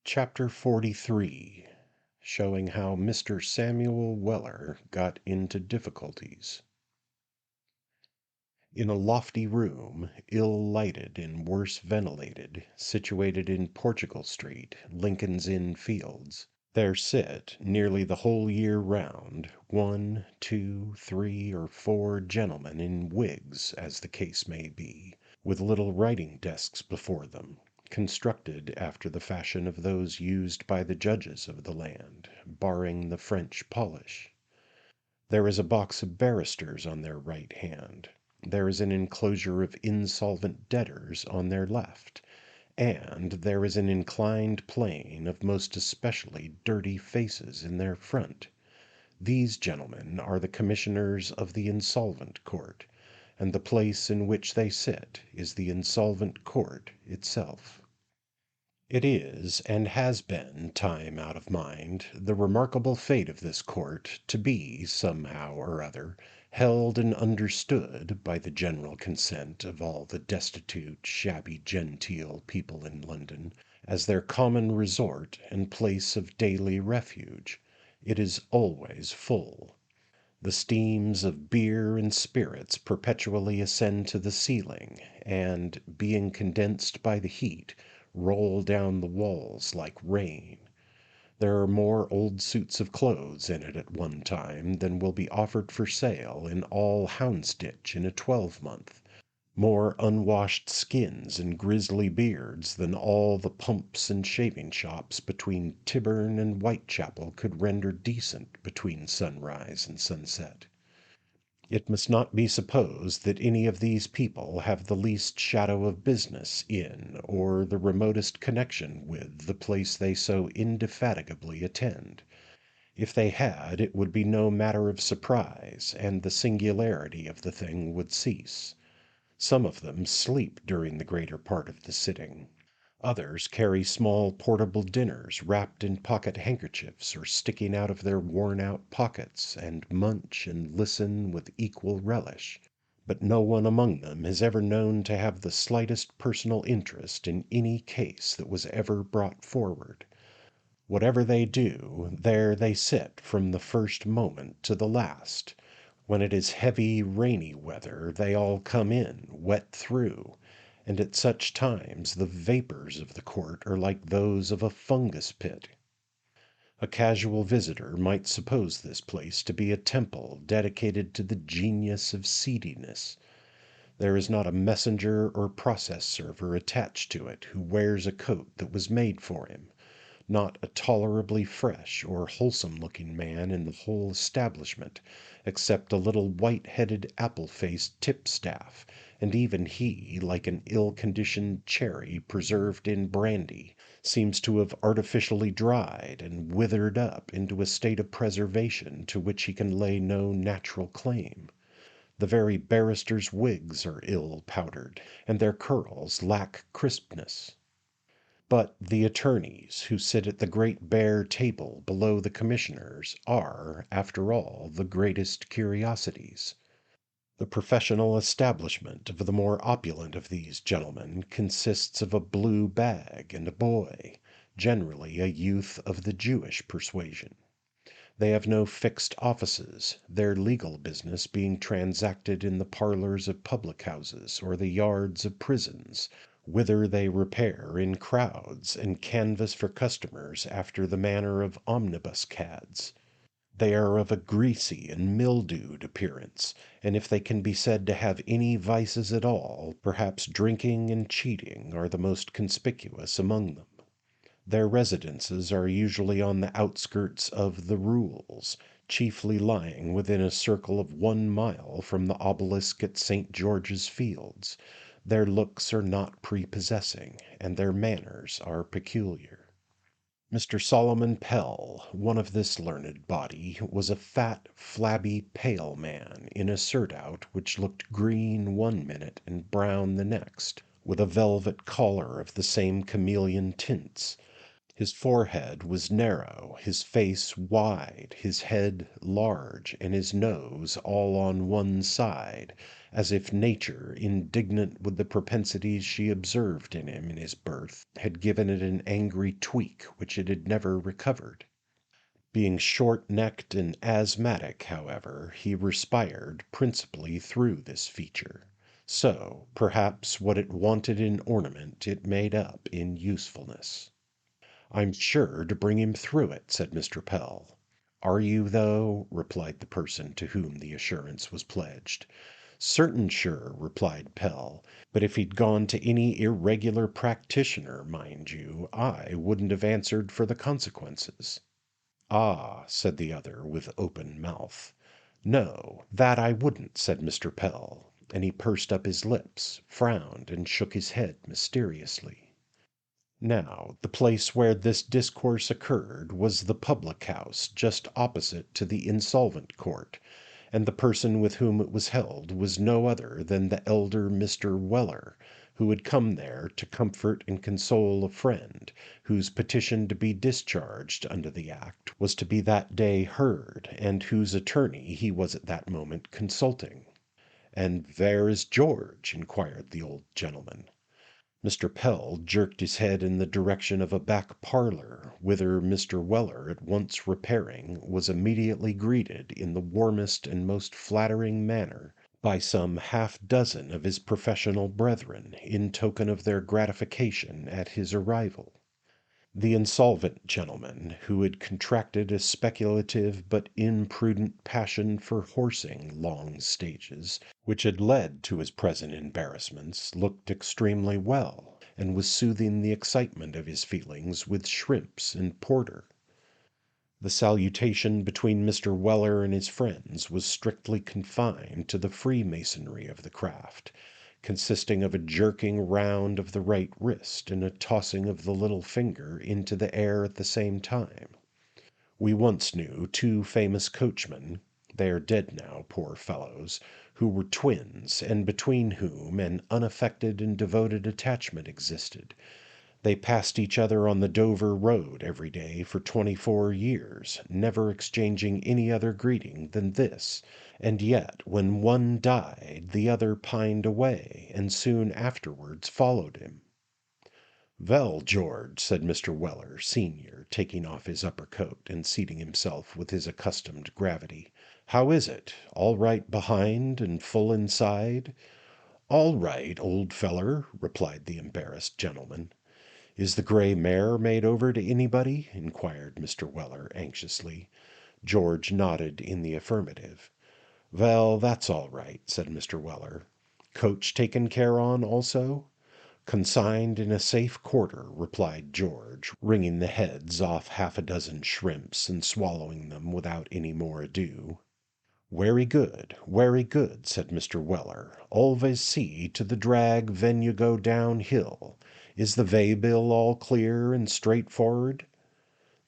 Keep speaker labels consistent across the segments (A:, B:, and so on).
A: Chapter 43, showing how Mr. Samuel Weller got into difficulties. In a lofty room, ill lighted and worse ventilated, situated in Portugal Street, Lincoln's Inn Fields, there sit, nearly the whole year round, one, two, three, or four gentlemen in wigs, as the case may be, with little writing desks before them, constructed after the fashion of those used by the judges of the land, barring the French polish. There is a box of barristers on their right hand. There is an enclosure of insolvent debtors on their left, and there is an inclined plane of most especially dirty faces in their front. These gentlemen are the commissioners of the Insolvent Court, and the place in which they sit is the Insolvent Court itself. It is, and has been, time out of mind, the remarkable fate of this court to be, somehow or other, held and understood, by the general consent of all the destitute, shabby genteel people in London, as their common resort and place of daily refuge. It is always full. The steams of beer and spirits perpetually ascend to the ceiling, and, being condensed by the heat, roll down the walls like rain. There are more old suits of clothes in it at one time than will be offered for sale in all Houndsditch in a twelvemonth, more unwashed skins and grisly beards than all the pumps and shaving shops between Tyburn and Whitechapel could render decent between sunrise and sunset. It must not be supposed that any of these people have the least shadow of business in, or the remotest connection with, the place they so indefatigably attend. If they had, it would be no matter of surprise, and the singularity of the thing would cease. Some of them sleep during the greater part of the sitting. Others carry small portable dinners wrapped in pocket handkerchiefs or sticking out of their worn-out pockets, and munch and listen with equal relish. But no one among them is ever known to have the slightest personal interest in any case that was ever brought forward. Whatever they do, there they sit from the first moment to the last. When it is heavy, rainy weather, they all come in, wet through, and at such times the vapours of the court are like those of a fungus pit. A casual visitor might suppose this place to be a temple dedicated to the genius of seediness. There is not a messenger or process server attached to it who wears a coat that was made for him, not a tolerably fresh or wholesome-looking man in the whole establishment, except a little white-headed apple-faced tipstaff, and even he, like an ill-conditioned cherry preserved in brandy, seems to have artificially dried and withered up into a state of preservation to which he can lay no natural claim. The very barristers' wigs are ill powdered, and their curls lack crispness. But the attorneys, who sit at the great bare table below the commissioners, are, after all, the greatest curiosities. The professional establishment of the more opulent of these gentlemen consists of a blue bag and a boy, generally a youth of the Jewish persuasion. They have no fixed offices, their legal business being transacted in the parlours of public houses or the yards of prisons, whither they repair in crowds and canvass for customers after the manner of omnibus cads. They are of a greasy and mildewed appearance, and if they can be said to have any vices at all, perhaps drinking and cheating are the most conspicuous among them. Their residences are usually on the outskirts of the Rules, chiefly lying within a circle of 1 mile from the obelisk at St. George's Fields. Their looks are not prepossessing, and their manners are peculiar. Mr. Solomon Pell, one of this learned body, was a fat, flabby, pale man, in a surtout which looked green one minute and brown the next, with a velvet collar of the same chameleon tints. His forehead was narrow, his face wide, his head large, and his nose all on one side, as if nature, indignant with the propensities she observed in him in his birth, had given it an angry tweak which it had never recovered. Being short-necked and asthmatic, however, he respired principally through this feature. So, perhaps, what it wanted in ornament it made up in usefulness. "I'm sure to bring him through it," said Mr. Pell. "Are you, though?" replied the person to whom the assurance was pledged. "Certain sure," replied Pell. "But if he'd gone to any irregular practitioner, mind you, I wouldn't have answered for the consequences." "Ah," said the other, with open mouth. "No, that I wouldn't," said Mr. Pell, and he pursed up his lips, frowned, and shook his head mysteriously. Now, the place where this discourse occurred was the public house just opposite to the Insolvent Court, and the person with whom it was held was no other than the elder Mr. Weller, who had come there to comfort and console a friend, whose petition to be discharged under the Act was to be that day heard, and whose attorney he was at that moment consulting. "And where is George?" inquired the old gentleman. Mr. Pell jerked his head in the direction of a back parlour, whither Mr. Weller, at once repairing, was immediately greeted in the warmest and most flattering manner by some half-dozen of his professional brethren, in token of their gratification at his arrival. The insolvent gentleman, who had contracted a speculative but imprudent passion for horsing long stages, which had led to his present embarrassments, looked extremely well, and was soothing the excitement of his feelings with shrimps and porter. The salutation between Mr. Weller and his friends was strictly confined to the freemasonry of the craft, consisting of a jerking round of the right wrist and a tossing of the little finger into the air at the same time. We once knew two famous coachmen (they are dead now, poor fellows), who were twins, and between whom an unaffected and devoted attachment existed. They passed each other on the Dover road every day for 24 years, never exchanging any other greeting than this, and yet when one died the other pined away, and soon afterwards followed him. "Well, George," said Mr. Weller, senior, taking off his upper coat, and seating himself with his accustomed gravity, "how is it? All right behind and full inside?" "All right, old feller," replied the embarrassed gentleman. "Is the gray mare made over to anybody?" inquired Mr. Weller anxiously. George nodded in the affirmative. "Well, that's all right," said Mr. Weller. "Coach taken care on also?" "Consigned in a safe quarter," replied George, wringing the heads off half a dozen shrimps and swallowing them without any more ado. "Werry good, werry good," said Mr. Weller. "Alvays see to the drag ven you go down hill. Is the vaybill all clear and straightfor'ard?"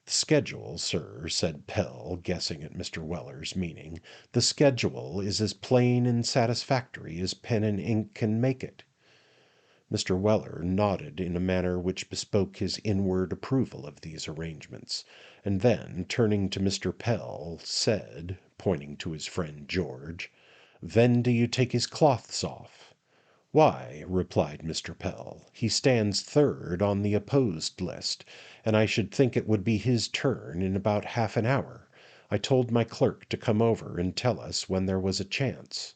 A: "The schedule, sir," said Pell, guessing at Mr. Weller's meaning, "the schedule is as plain and satisfactory as pen and ink can make it." Mr. Weller nodded in a manner which bespoke his inward approval of these arrangements, and then, turning to Mr. Pell, said, pointing to his friend George, "Ven do you take his cloths off?" "Why," replied Mr. Pell, "he stands third on the opposed list, and I should think it would be his turn in about half an hour. I told my clerk to come over and tell us when there was a chance."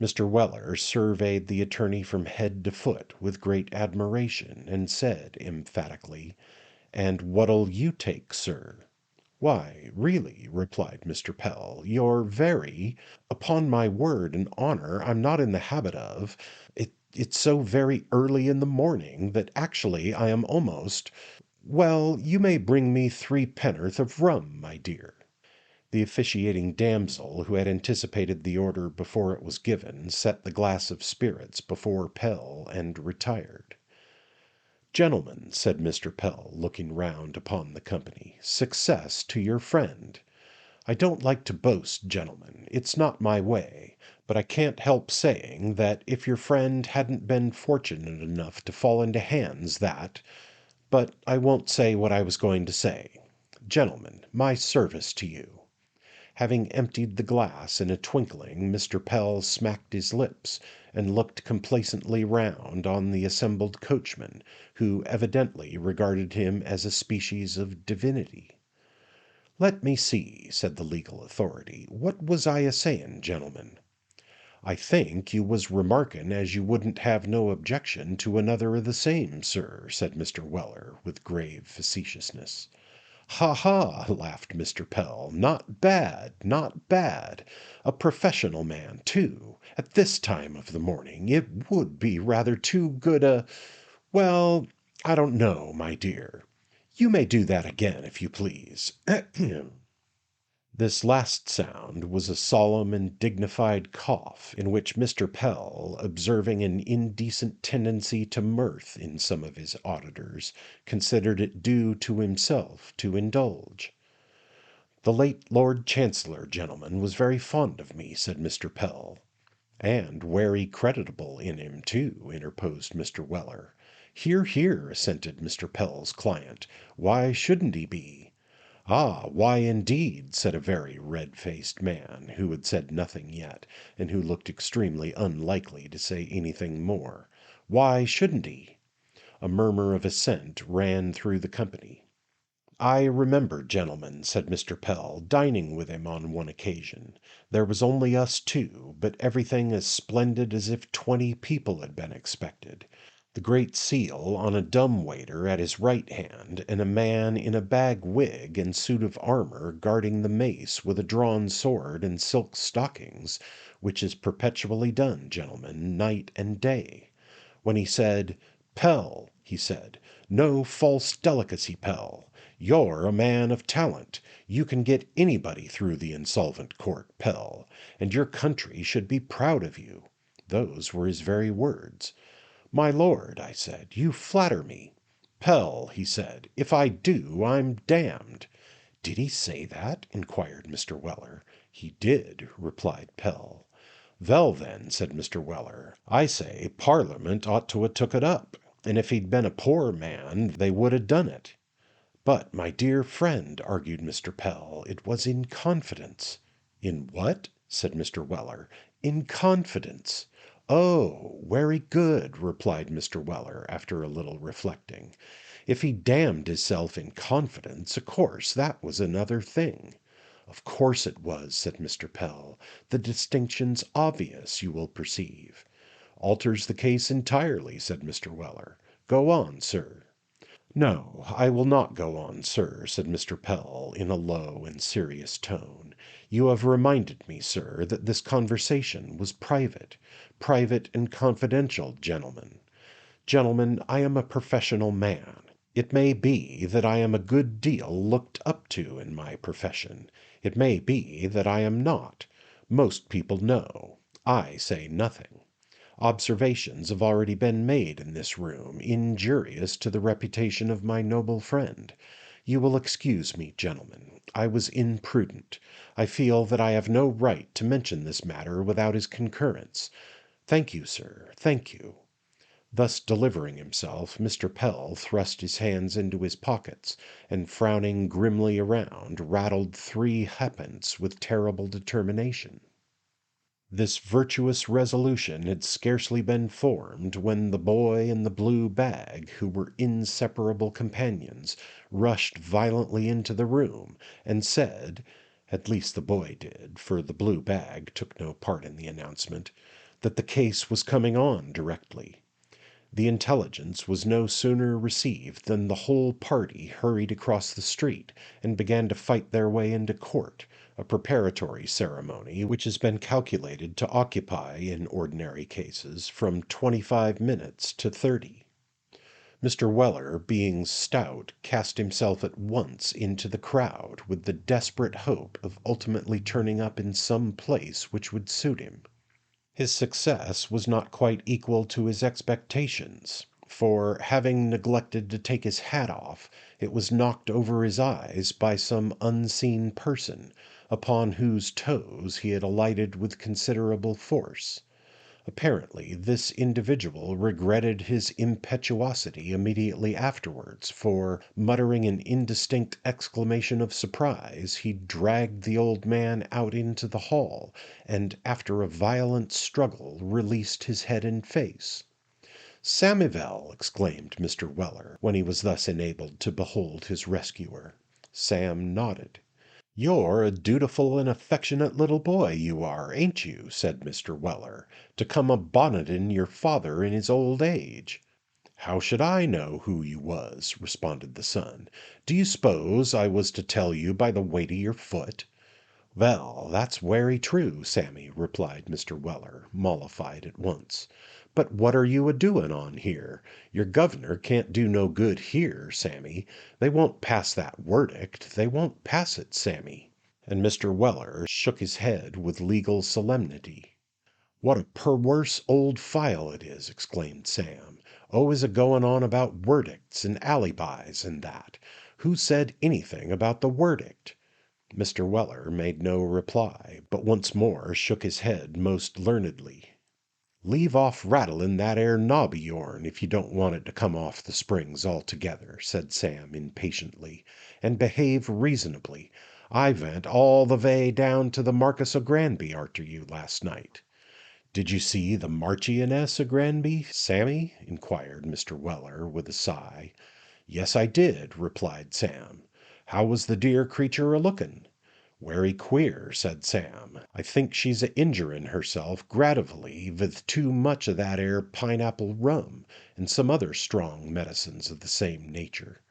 A: Mr. Weller surveyed the attorney from head to foot with great admiration, and said emphatically, "And what'll you take, sir?" "Why, really," replied Mr. Pell, "you're very— upon my word and honour I'm not in the habit of— it's so very early in the morning that actually I am almost— well, you may bring me 3 pen'orth of rum, my dear." The officiating damsel, who had anticipated the order before it was given, set the glass of spirits before Pell, and retired. "Gentlemen," said Mr. Pell, looking round upon the company, "success to your friend. I don't like to boast, gentlemen, it's not my way, but I can't help saying that if your friend hadn't been fortunate enough to fall into hands that— But I won't say what I was going to say. Gentlemen, my service to you." Having emptied the glass in a twinkling, Mr. Pell smacked his lips, and looked complacently round on the assembled coachmen, who evidently regarded him as a species of divinity. "Let me see," said the legal authority. "What was I a saying, gentlemen?" "I think you was remarking as you wouldn't have no objection to another of the same, sir," said Mr. Weller, with grave facetiousness. "Ha, ha!" laughed Mr. Pell. "Not bad, not bad! A professional man, too, at this time of the morning. It would be rather too good a— well, I don't know, my dear. You may do that again, if you please." This last sound was a solemn and dignified cough, in which Mr. Pell, observing an indecent tendency to mirth in some of his auditors, considered it due to himself to indulge. "The late Lord Chancellor, gentlemen, was very fond of me," said Mr. Pell. "And wery creditable in him, too," interposed Mr. Weller. "Hear, hear!" assented Mr. Pell's client. "Why shouldn't he be?" "Ah, why indeed?" said a very red-faced man, who had said nothing yet, and who looked extremely unlikely to say anything more. "Why shouldn't he?" A murmur of assent ran through the company. "I remember, gentlemen," said Mr. Pell, "dining with him on one occasion. There was only us two, but everything as splendid as if 20 people had been expected. The Great Seal on a dumb waiter at his right hand, and a man in a bag wig and suit of armour guarding the mace with a drawn sword and silk stockings, which is perpetually done, gentlemen, night and day. When he said, 'Pell,' he said, 'no false delicacy, Pell. You're a man of talent. You can get anybody through the insolvent court, Pell, and your country should be proud of you.' Those were his very words. 'My lord,' I said, 'you flatter me.' 'Pell,' he said, 'if I do, I'm damned.'" "Did he say that?" inquired Mr. Weller. "He did," replied Pell. "Vell, then," said Mr. Weller, "I say Parliament ought to 'a' took it up, and if he'd been a poor man they would 'a' done it." "But, my dear friend," argued Mr. Pell, "it was in confidence." "In what?" said Mr. Weller. "In confidence." "Oh, wery good," replied Mr. Weller, after a little reflecting. "If he damned hisself in confidence, o' course that was another thing." "Of course it was," said Mr. Pell. "The distinction's obvious, you will perceive." "Alters the case entirely," said Mr. Weller. "Go on, sir." "No, I will not go on, sir," said Mr. Pell, in a low and serious tone. "You have reminded me, sir, that this conversation was private and confidential, gentlemen. Gentlemen, I am a professional man. It may be that I am a good deal looked up to in my profession. It may be that I am not. Most people know. I say nothing. Observations have already been made in this room, injurious to the reputation of my noble friend. You will excuse me, gentlemen. I was imprudent. I feel that I have no right to mention this matter without his concurrence. Thank you, sir, thank you." Thus delivering himself, Mr. Pell thrust his hands into his pockets, and frowning grimly around, rattled 3 halfpence with terrible determination. This virtuous resolution had scarcely been formed, when the boy in the blue bag, who were inseparable companions, rushed violently into the room, and said—at least the boy did, for the blue bag took no part in the announcement—that the case was coming on directly. The intelligence was no sooner received than the whole party hurried across the street, and began to fight their way into court, a preparatory ceremony which has been calculated to occupy, in ordinary cases, from 25 minutes to 30. Mr. Weller, being stout, cast himself at once into the crowd, with the desperate hope of ultimately turning up in some place which would suit him. His success was not quite equal to his expectations, for, having neglected to take his hat off, it was knocked over his eyes by some unseen person, upon whose toes he had alighted with considerable force. Apparently this individual regretted his impetuosity immediately afterwards, for, muttering an indistinct exclamation of surprise, he dragged the old man out into the hall, and after a violent struggle released his head and face. "Samivel!" exclaimed Mr. Weller, when he was thus enabled to behold his rescuer. Sam nodded. "You're a dutiful and affectionate little boy, you are, ain't you?" said Mr. Weller, "to come a bonnetin' your father in his old age." "How should I know who you was?" responded the son. "Do you s'pose I was to tell you by the weight of your foot?" "Vell, that's werry true, Sammy," replied Mr. Weller, mollified at once. "But what are you a doin' on here? Your governor can't do no good here, Sammy. They won't pass that werdict, they won't pass it, Sammy." And Mr. Weller shook his head with legal solemnity. "What a perwerse old file it is!" exclaimed Sam. "Always a goin' on about werdicts and alleybyes and that. Who said anything about the werdict?" Mr. Weller made no reply, but once more shook his head most learnedly. "Leave off rattlin' that 'ere knob of yourn, if you don't want it to come off the springs altogether," said Sam impatiently, "and behave reasonably. I vent all the vay down to the Marquis o' Granby arter you last night." "Did you see the Marchioness o' Granby, Sammy?" inquired Mr. Weller, with a sigh. "Yes, I did," replied Sam. "How was the dear creature a lookin'?" "Werry queer," said Sam. "I think she's a injurin' herself gratively vith too much of that 'ere pineapple rum, and some other strong medicines of the same nature."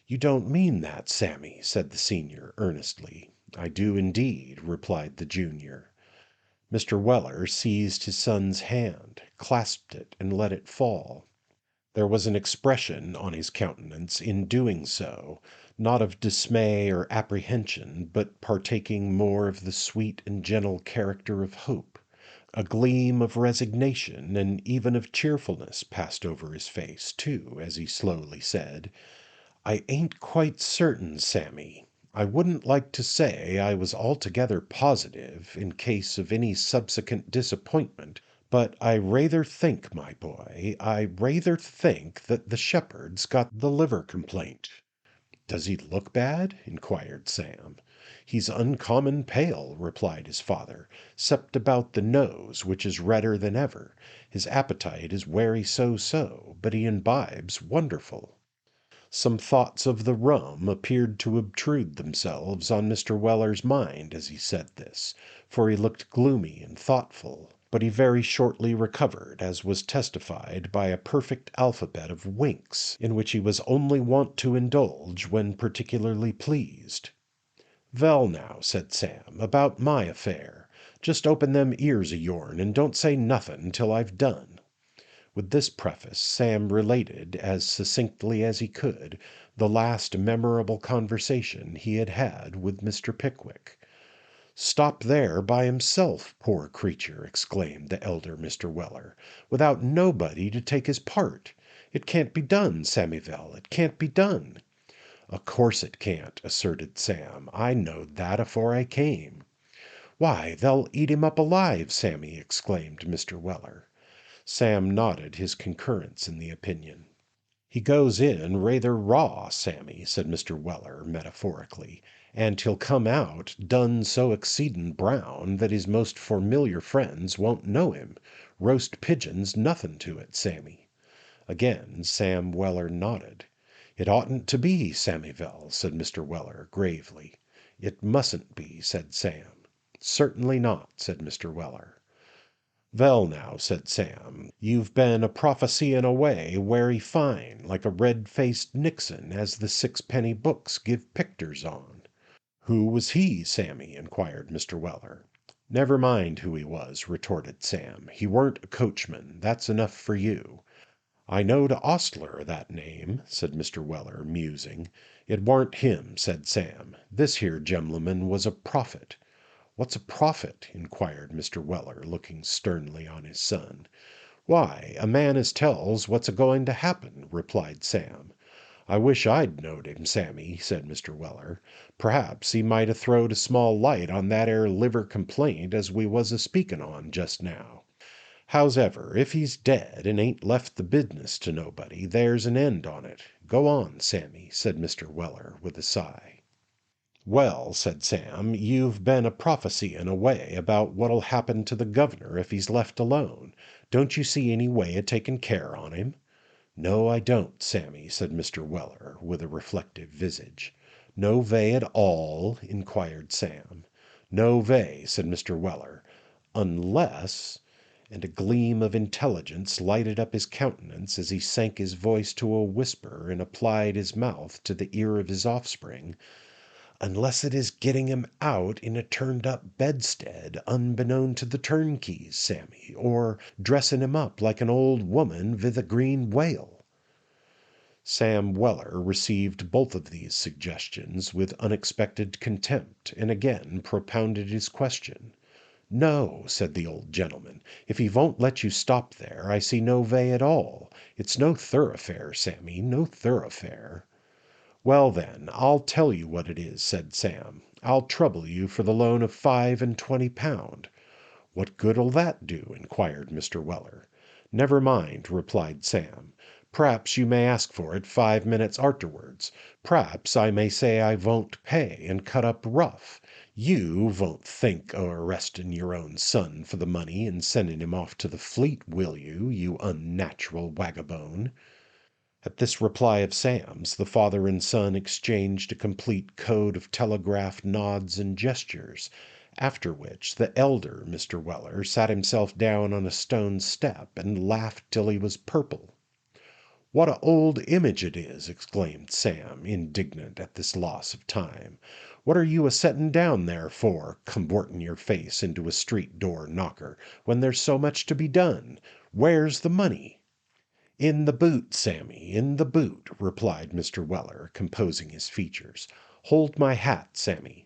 A: "You don't mean that, Sammy?" said the senior, earnestly. "I do indeed," replied the junior. Mr. Weller seized his son's hand, clasped it, and let it fall. There was an expression on his countenance in doing so, not of dismay or apprehension, but partaking more of the sweet and gentle character of hope. A gleam of resignation and even of cheerfulness passed over his face, too, as he slowly said, "I ain't quite certain, Sammy. I wouldn't like to say I was altogether positive, in case of any subsequent disappointment, but I rayther think, my boy, I rayther think that the shepherd's got the liver complaint." "Does he look bad?" inquired Sam. "He's uncommon pale," replied his father, "'cept about the nose, which is redder than ever. His appetite is werry so, but he imbibes wonderful." Some thoughts of the rum appeared to obtrude themselves on Mr. Weller's mind as he said this, for he looked gloomy and thoughtful, but he very shortly recovered, as was testified by a perfect alphabet of winks, in which he was only wont to indulge when particularly pleased. "Vell now," said Sam, "about my affair. Just open them ears of yourn, and don't say nothin' till I've done." With this preface, Sam related, as succinctly as he could, the last memorable conversation he had had with Mr. Pickwick. "Stop there by himself, poor creature!" exclaimed the elder Mr. Weller, "without nobody to take his part. It can't be done, Sammyville, it can't be done." "O' course it can't," asserted Sam. "I knowed that afore I came." "Why, they'll eat him up alive, Sammy!" exclaimed Mr. Weller. Sam nodded his concurrence in the opinion. "He goes in rayther raw, Sammy," said Mr. Weller, metaphorically, "and he'll come out done so exceedin' brown that his most formiliar friends won't know him. Roast pigeon's nothin' to it, Sammy." Again Sam Weller nodded. "It oughtn't to be, Sammyville," said Mr. Weller, gravely. "It mustn't be," said Sam. "Certainly not," said Mr. Weller. "Vell now," said Sam, "you've been a prophecying away werry fine, like a red-faced Nixon as the sixpenny books give picters on." "Who was he, Sammy?" inquired Mr. Weller. "Never mind who he was," retorted Sam. "He weren't a coachman. That's enough for you." "I knowed a ostler o' that name," said Mr. Weller, musing. "It warn't him," said Sam. "This here gem'leman was a prophet." "What's a prophet?" inquired Mr. Weller, looking sternly on his son. "Why, a man as tells what's a going to happen," replied Sam. "I wish I'd knowed him, Sammy," said Mr. Weller. "P'r'aps he might 'a throwed a small light on that 'ere liver complaint as we was a speakin' on just now." Hows'ever, if he's dead and ain't left the business to nobody, there's an end on it. Go on, Sammy," said Mr. Weller, with a sigh. "Well," said Sam, "you've been a prophecying away about what'll happen to the governor if he's left alone. Don't you see any way of taking care on him?" "No, I don't, Sammy," said Mr. Weller, with a reflective visage. "No vay at all?" inquired Sam. "No vay," said Mr. Weller, "unless—" and a gleam of intelligence lighted up his countenance as he sank his voice to a whisper and applied his mouth to the ear of his offspring, "unless it is getting him out in a turned-up bedstead, unbeknown to the turnkeys, Sammy, or dressing him up like an old woman vith a green whale." Sam Weller received both of these suggestions with unexpected contempt, and again propounded his question. "No," said the old gentleman, "if he won't let you stop there, I see no vay at all. It's no thoroughfare, Sammy, no thoroughfare." "Well, then, I'll tell you what it is," said Sam. "I'll trouble you for the loan of £25." "What good'll that do?" inquired Mr. Weller. "Never mind," replied Sam. "P'raps you may ask for it 5 minutes arterwards. P'raps I may say I won't pay, and cut up rough. You won't think o' arresting your own son for the money and sending him off to the Fleet, will you, you unnatural wagabone?" At this reply of Sam's, the father and son exchanged a complete code of telegraphed nods and gestures, after which the elder Mr. Weller sat himself down on a stone step and laughed till he was purple. "What a old image it is!" exclaimed Sam, indignant at this loss of time. "What are you a settin' down there for, conworting your face into a street door knocker, when there's so much to be done? Where's the money?" "In the boot, Sammy, in the boot," replied Mr. Weller, composing his features. "Hold my hat, Sammy."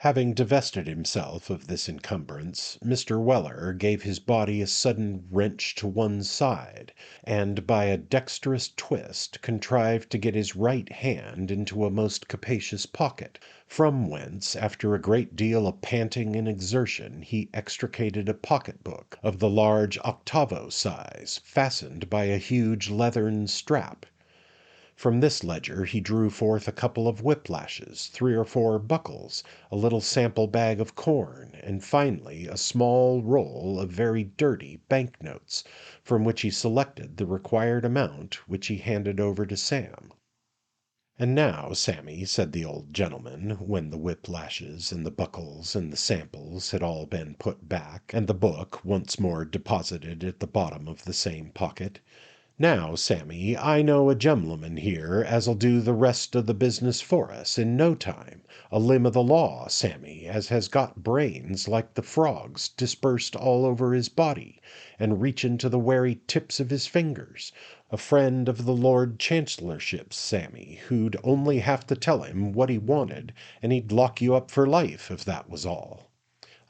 A: Having divested himself of this encumbrance, Mr. Weller gave his body a sudden wrench to one side, and by a dexterous twist contrived to get his right hand into a most capacious pocket, from whence, after a great deal of panting and exertion, he extricated a pocket-book of the large octavo size, fastened by a huge leathern strap. From this ledger he drew forth a couple of whiplashes, 3 or 4 buckles, a little sample bag of corn, and finally a small roll of very dirty bank notes, from which he selected the required amount, which he handed over to Sam. "And now, Sammy," said the old gentleman, when the whiplashes and the buckles and the samples had all been put back, and the book once more deposited at the bottom of the same pocket, "now, Sammy, I know a gem'leman here as'll do the rest o' the business for us in no time, a limb o' the law, Sammy, as has got brains like the frogs dispersed all over his body, and reachin' to the werry tips of his fingers, a friend of the Lord Chancellorship's, Sammy, who'd only have to tell him what he wanted, and he'd lock you up for life, if that was all."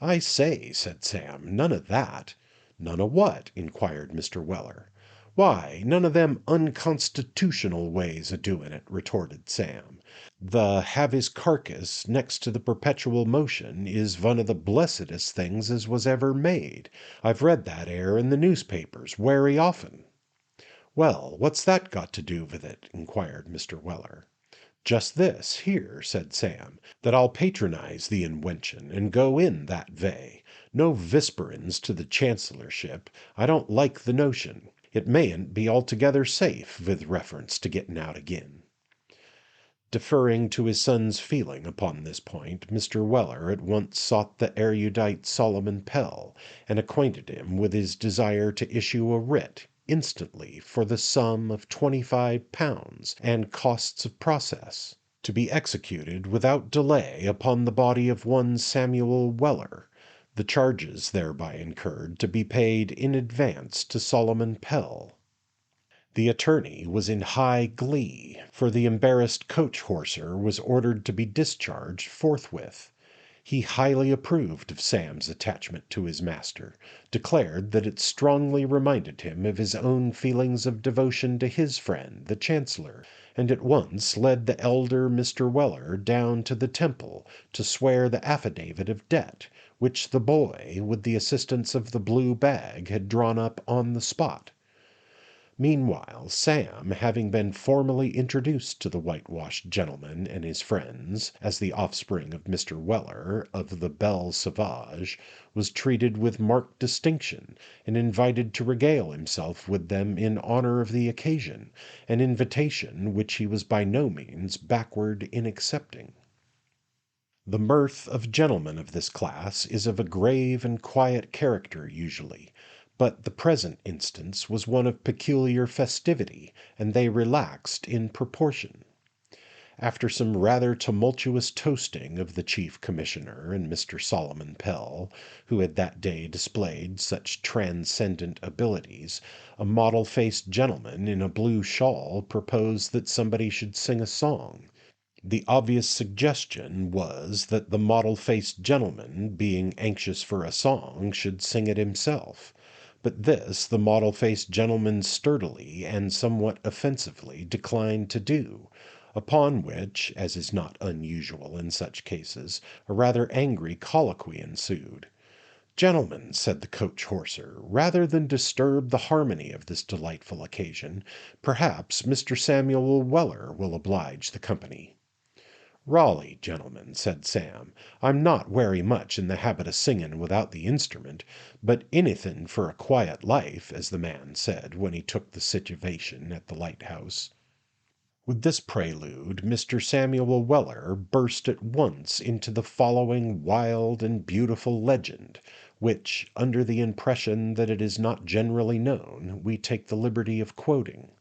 A: "I say," said Sam, "none o' that." "None o' what?" inquired Mr. Weller. "Why, none o' them unconstitutional ways o' doing it," retorted Sam. "The have his carcass next to the perpetual motion is vun o' the blessedest things as was ever made. I've read that 'ere in the newspapers werry often." "Well, what's that got to do with it?" inquired Mr. Weller. "Just this, here," said Sam, "that I'll patronize the inwention, and go in that vay. No visperin's to the Chancellorship. I don't like the notion. It mayn't be altogether safe, with reference to getting out agin." Deferring to his son's feeling upon this point, Mr. Weller at once sought the erudite Solomon Pell, and acquainted him with his desire to issue a writ instantly for the sum of £25 and costs of process, to be executed without delay upon the body of one Samuel Weller, the charges thereby incurred to be paid in advance to Solomon Pell. The attorney was in high glee, for the embarrassed coach-horser was ordered to be discharged forthwith. He highly approved of Sam's attachment to his master, declared that it strongly reminded him of his own feelings of devotion to his friend the Chancellor, and at once led the elder Mr. Weller down to the Temple to swear the affidavit of debt, which the boy, with the assistance of the blue bag, had drawn up on the spot. Meanwhile, Sam, having been formally introduced to the whitewashed gentleman and his friends as the offspring of Mr. Weller, of the Belle Sauvage, was treated with marked distinction, and invited to regale himself with them in honour of the occasion, an invitation which he was by no means backward in accepting. The mirth of gentlemen of this class is of a grave and quiet character usually, but the present instance was one of peculiar festivity, and they relaxed in proportion. After some rather tumultuous toasting of the Chief Commissioner and Mr. Solomon Pell, who had that day displayed such transcendent abilities, a mottle-faced gentleman in a blue shawl proposed that somebody should sing a song. The obvious suggestion was that the mottle-faced gentleman, being anxious for a song, should sing it himself. But this the mottle-faced gentleman sturdily and somewhat offensively declined to do, upon which, as is not unusual in such cases, a rather angry colloquy ensued. "Gentlemen," said the coach-horser, "rather than disturb the harmony of this delightful occasion, perhaps Mr. Samuel Weller will oblige the company." "Rawly, gentlemen," said Sam, "I'm not werry much in the habit of singing without the instrument, but anything for a quiet life, as the man said when he took the sitivation at the lighthouse." With this prelude, Mr. Samuel Weller burst at once into the following wild and beautiful legend, which, under the impression that it is not generally known, we take the liberty of quoting.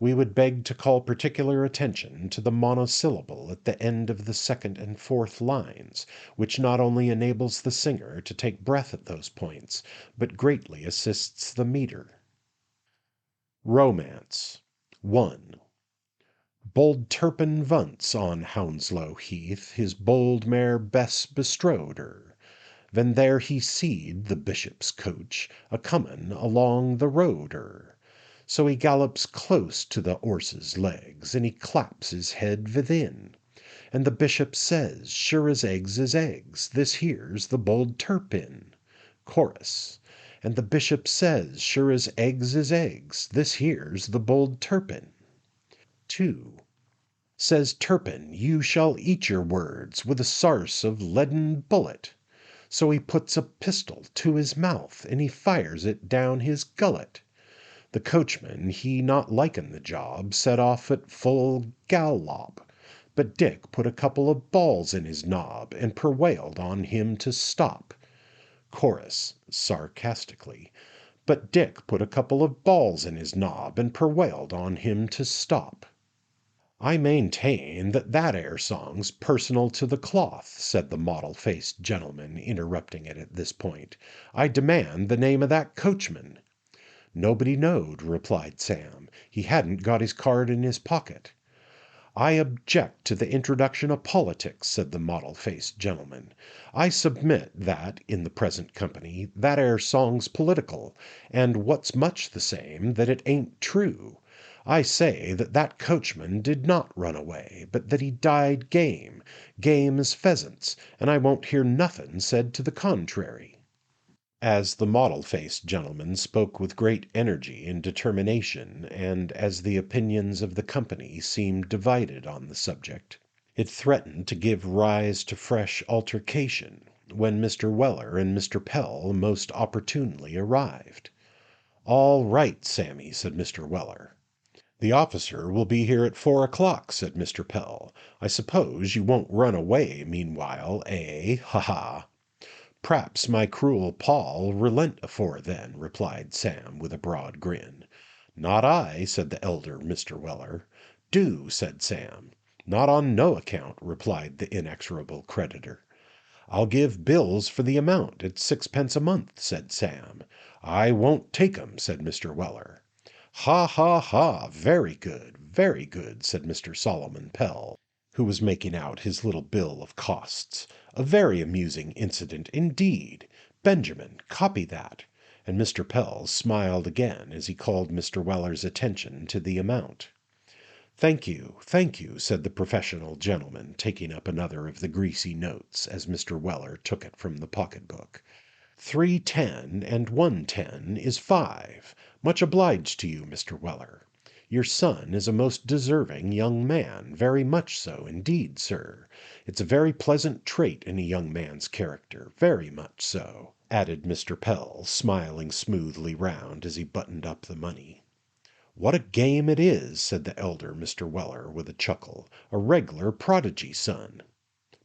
A: We would beg to call particular attention to the monosyllable at the end of the second and fourth lines, which not only enables the singer to take breath at those points, but greatly assists the metre. Romance 1. Bold Turpin Vunce on Hounslow Heath his bold mare Bess bestrode her. Ven there he seed the bishop's coach a comin' along the road er. So he gallops close to the 'orse's legs, and he claps his head vithin. And the bishop says, sure as eggs, this here's the Bold Turpin. Chorus. And the bishop says, sure as eggs, this here's the Bold Turpin. 2. Says Turpin, you shall eat your words with a sarse of leaden bullet. So he puts a pistol to his mouth, and he fires it down his gullet. The coachman, he not likin' the job, set off at full gallop, but Dick put a couple of balls in his nob, and perwailed on him to stop. Chorus (sarcastically). But Dick put a couple of balls in his nob, and perwailed on him to stop. "I maintain that that 'ere song's personal to the cloth," said the mottle-faced gentleman, interrupting it at this point. "I demand the name of that coachman." "Nobody knowed," replied Sam. "He hadn't got his card in his pocket." "I object to the introduction of politics," said the mottle-faced gentleman. "I submit that, in the present company, that 'ere song's political, and, what's much the same, that it ain't true. I say that that coachman did not run away, but that he died game as pheasants, and I won't hear nothin' said to the contrary." As the mottle-faced gentleman spoke with great energy and determination, and as the opinions of the company seemed divided on the subject, it threatened to give rise to fresh altercation, when Mr. Weller and Mr. Pell most opportunely arrived. "All right, Sammy," said Mr. Weller. "The officer will be here at 4 o'clock," said Mr. Pell. "I suppose you won't run away meanwhile, eh? Ha ha!" "P'raps my cruel paw'll relent afore then," replied Sam, with a broad grin. "Not I," said the elder Mr. Weller. "Do," said Sam. "Not on no account," replied the inexorable creditor. "I'll give bills for the amount at 6 pence a month," said Sam. "I won't take 'em," said Mr. Weller. "Ha, ha, ha! Very good," said Mr. Solomon Pell, who was making out his little bill of costs. "A very amusing incident indeed. Benjamin, copy that." And Mr. Pell smiled again as he called Mr. Weller's attention to the amount. thank you," said the professional gentleman, taking up another of the greasy notes as Mr. Weller took it from the pocket-book. 310 and 110 is 5. Much obliged to you, Mr. Weller. Your son is a most deserving young man, very much so indeed, sir. It's a very pleasant trait in a young man's character, very much so," added Mr. Pell, smiling smoothly round as he buttoned up the money. "What a game it is," said the elder Mr. Weller, with a chuckle. "A reg'lar prodigy son."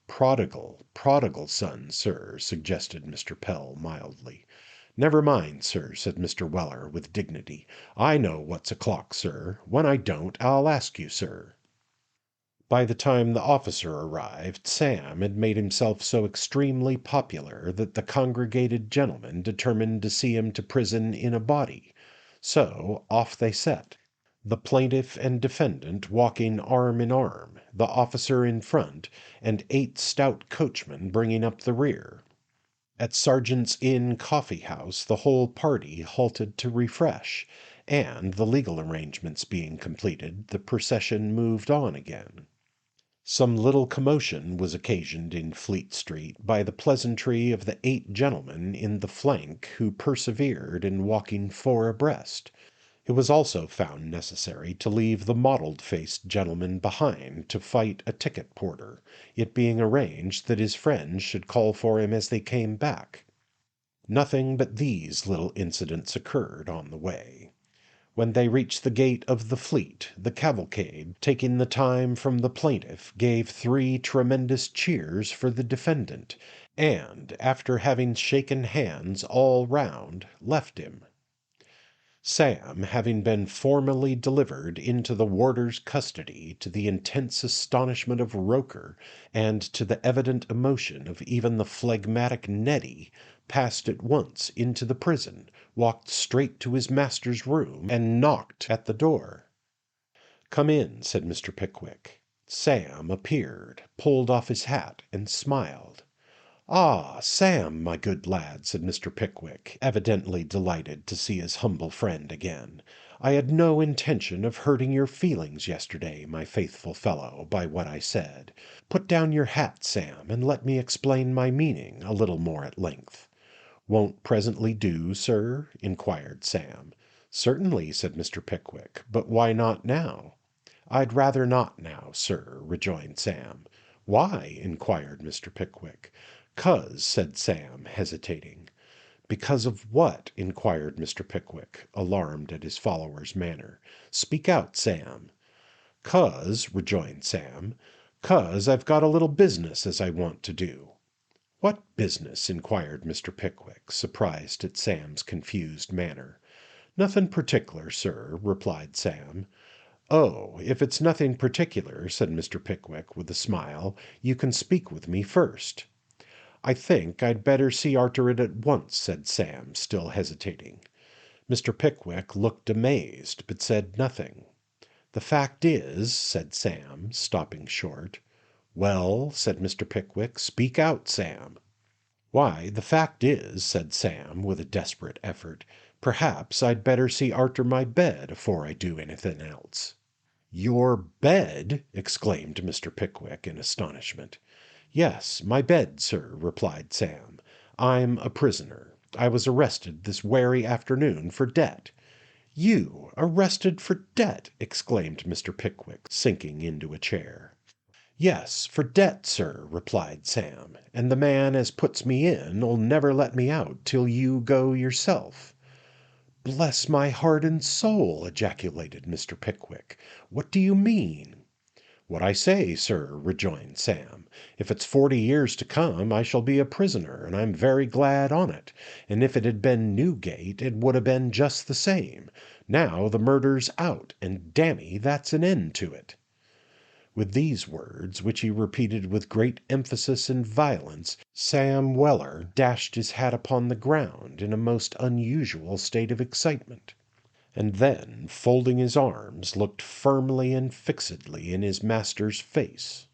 A: Prodigal son, sir," suggested Mr. Pell mildly. "Never mind, sir," said Mr. Weller, with dignity. "I know what's o'clock, sir. When I don't, I'll ask you, sir." By the time the officer arrived, Sam had made himself so extremely popular that the congregated gentlemen determined to see him to prison in a body. So off they set, the plaintiff and defendant walking arm in arm, the officer in front, and 8 stout coachmen bringing up the rear. At Sergeant's Inn coffee house the whole party halted to refresh, and, the legal arrangements being completed, the procession moved on again. Some little commotion was occasioned in Fleet Street by the pleasantry of the 8 gentlemen in the flank who persevered in walking 4 abreast. It was also found necessary to leave the mottled-faced gentleman behind to fight a ticket porter, it being arranged that his friends should call for him as they came back. Nothing but these little incidents occurred on the way. When they reached the gate of the Fleet, the cavalcade, taking the time from the plaintiff, gave 3 tremendous cheers for the defendant, and, after having shaken hands all round, left him. Sam, having been formally delivered into the warder's custody, to the intense astonishment of Roker, and to the evident emotion of even the phlegmatic Neddy, passed at once into the prison, walked straight to his master's room, and knocked at the door. "Come in," said Mr. Pickwick. Sam appeared, pulled off his hat, and smiled. "Ah, Sam, my good lad," said Mr. Pickwick, evidently delighted to see his humble friend again. "I had no intention of hurting your feelings yesterday, my faithful fellow, by what I said. Put down your hat, Sam, and let me explain my meaning a little more at length." "Won't presently do, sir?" inquired Sam. "Certainly," said Mr. Pickwick, "but why not now?" "I'd rather not now, sir," rejoined Sam. "Why?" inquired Mr. Pickwick. "'Cause," said Sam, hesitating. "Because of what?" inquired Mr. Pickwick, alarmed at his follower's manner. "Speak out, Sam." "'Cause," rejoined Sam, "'cause I've got a little business as I want to do." "What business?" inquired Mr. Pickwick, surprised at Sam's confused manner. "Nothing particular, sir," replied Sam. "Oh, if it's nothing particular," said Mr. Pickwick, with a smile, "you can speak with me first." "I think I'd better see arter it at once," said Sam, still hesitating. Mr. Pickwick looked amazed, but said nothing. "The fact is," said Sam, stopping short. "Well," said Mr. Pickwick, "speak out, Sam." "Why, the fact is," said Sam, with a desperate effort, "perhaps I'd better see arter my bed afore I do anything else." "Your bed!" exclaimed Mr. Pickwick in astonishment. "Yes, my bed, sir," replied Sam. "I'm a prisoner. I was arrested this werry afternoon for debt." "You arrested for debt!" exclaimed Mr. Pickwick, sinking into a chair. "Yes, for debt, sir," replied Sam, "and the man as puts me in'll never let me out till you go yourself." "Bless my heart and soul!" ejaculated Mr. Pickwick. "What do you mean?" "What I say, sir," rejoined Sam. "If it's 40 years to come, I shall be a prisoner, and I'm very glad on't, and if it had been Newgate, it would 'a been just the same. Now the murder's out, and damme, that's an end to it." With these words, which he repeated with great emphasis and violence, Sam Weller dashed his hat upon the ground in a most unusual state of excitement, and then, folding his arms, looked firmly and fixedly in his master's face.